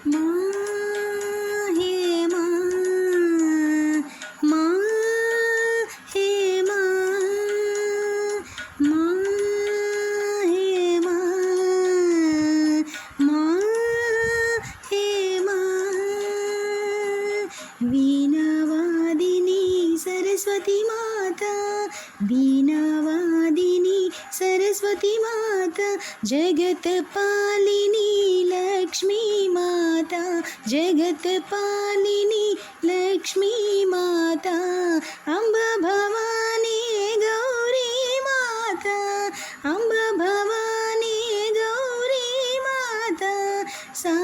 మా హే మా మా హే మా మా హే మా మా హే మా వీణావాదిని సరస్వతి మాత వీణావాదిని सरस्वती माता जगत पालिनी लक्ष्मी माता जगत पालिनी लक्ष्मी माता अम्ब भवानी गौरी माता अम्ब भवानी गौरी माता सा